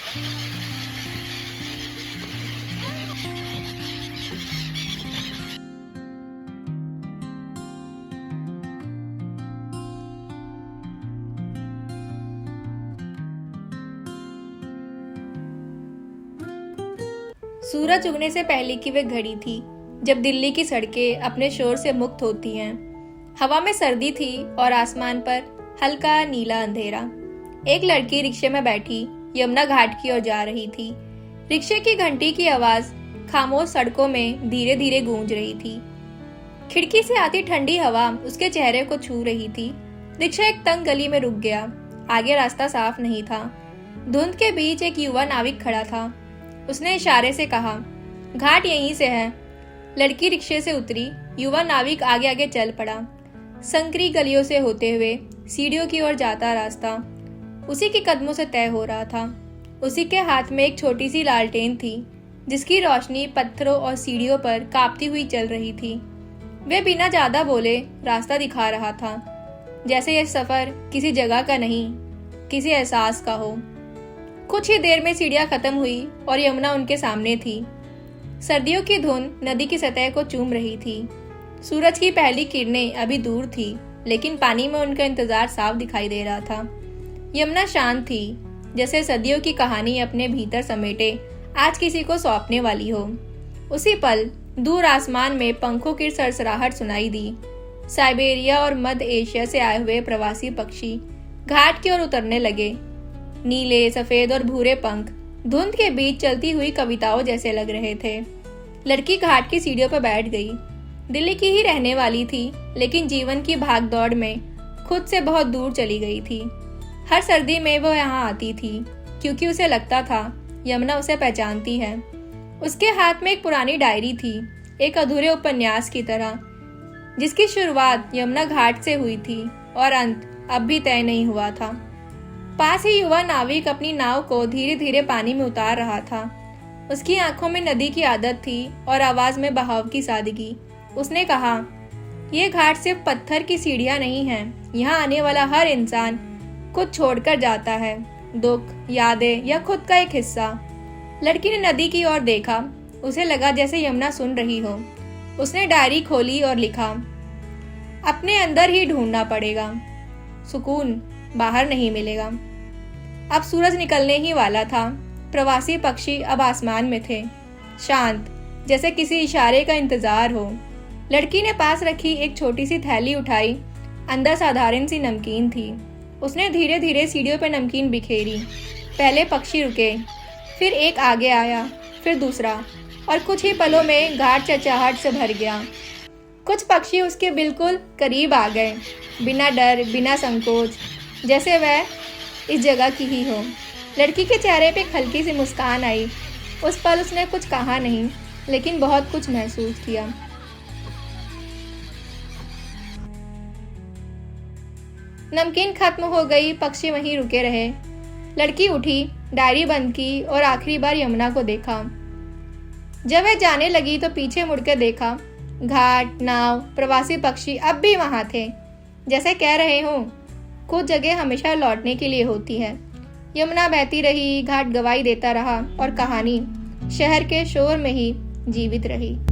सूरज उगने से पहले की वे घड़ी थी जब दिल्ली की सड़कें अपने शोर से मुक्त होती हैं। हवा में सर्दी थी और आसमान पर हल्का नीला अंधेरा। एक लड़की रिक्शे में बैठी यमुना घाट की ओर जा रही थी। रिक्शे की घंटी की आवाज खामोश सड़कों में धीरे धीरे गूंज रही थी। खिड़की से आती ठंडी हवा उसके चेहरे को छू रही थी। रिक्शा एक तंग गली में रुक गया। आगे रास्ता साफ नहीं था। धुंध के बीच एक युवा नाविक खड़ा था। उसने इशारे से कहा, घाट यहीं से है। लड़की रिक्शे से उतरी। युवा नाविक आगे आगे चल पड़ा। संकरी गलियों से होते हुए सीढ़ियों की ओर जाता रास्ता उसी के कदमों से तय हो रहा था। उसी के हाथ में एक छोटी सी लालटेन थी जिसकी रोशनी पत्थरों और सीढ़ियों पर कांपती हुई चल रही थी। वे बिना ज्यादा बोले रास्ता दिखा रहा था, जैसे यह सफर किसी जगह का नहीं, किसी एहसास का हो। कुछ ही देर में सीढ़ियां खत्म हुई और यमुना उनके सामने थी। सर्दियों की धुंध नदी की सतह को चूम रही थी। सूरज की पहली किरणें अभी दूर थी, लेकिन पानी में उनका इंतजार साफ दिखाई दे रहा था। यमुना शांत थी, जैसे सदियों की कहानी अपने भीतर समेटे आज किसी को सौंपने वाली हो। उसी पल दूर आसमान में पंखों की सरसराहट सुनाई दी। साइबेरिया और मध्य एशिया से आए हुए प्रवासी पक्षी घाट की ओर उतरने लगे। नीले, सफेद और भूरे पंख धुंध के बीच चलती हुई कविताओं जैसे लग रहे थे। लड़की घाट की सीढ़ियों पर बैठ गई। दिल्ली की ही रहने वाली थी, लेकिन जीवन की भागदौड़ में खुद से बहुत दूर चली गई थी। हर सर्दी में वो यहाँ आती थी क्योंकि उसे लगता था यमुना उसे पहचानती है। उसके हाथ में एक पुरानी डायरी थी, एक अधूरे उपन्यास की तरह, जिसकी शुरुआत यमुना घाट से हुई थी और अंत अब भी तय नहीं हुआ था। पास ही युवा नाविक अपनी नाव को धीरे धीरे पानी में उतार रहा था। उसकी आंखों में नदी की आदत थी और आवाज में बहाव की सादगी। उसने कहा, ये घाट सिर्फ पत्थर की सीढ़ियां नहीं हैं। यहाँ आने वाला हर इंसान कुछ छोड़कर जाता है, दुख, यादें या खुद का एक हिस्सा। लड़की ने नदी की ओर देखा। उसे लगा जैसे यमुना सुन रही हो। उसने डायरी खोली और लिखा, अपने अंदर ही ढूंढना पड़ेगा, सुकून बाहर नहीं मिलेगा। अब सूरज निकलने ही वाला था। प्रवासी पक्षी अब आसमान में थे, शांत, जैसे किसी इशारे का इंतजार हो। लड़की ने पास रखी एक छोटी सी थैली उठाई। अंदर साधारण सी नमकीन थी। उसने धीरे धीरे सीढ़ियों पर नमकीन बिखेरी। पहले पक्षी रुके, फिर एक आगे आया, फिर दूसरा, और कुछ ही पलों में घाट चहचहाहट से भर गया। कुछ पक्षी उसके बिल्कुल करीब आ गए, बिना डर, बिना संकोच, जैसे वह इस जगह की ही हो। लड़की के चेहरे पे एक हल्की सी मुस्कान आई। उस पल उसने कुछ कहा नहीं, लेकिन बहुत कुछ महसूस किया। नमकीन खत्म हो गई, पक्षी वहीं रुके रहे। लड़की उठी, डायरी बंद की और आखिरी बार यमुना को देखा। जब वह जाने लगी तो पीछे मुड़कर देखा। घाट, नाव, प्रवासी पक्षी अब भी वहां थे, जैसे कह रहे हों, कुछ जगह हमेशा लौटने के लिए होती है। यमुना बहती रही, घाट गवाही देता रहा और कहानी शहर के शोर में ही जीवित रही।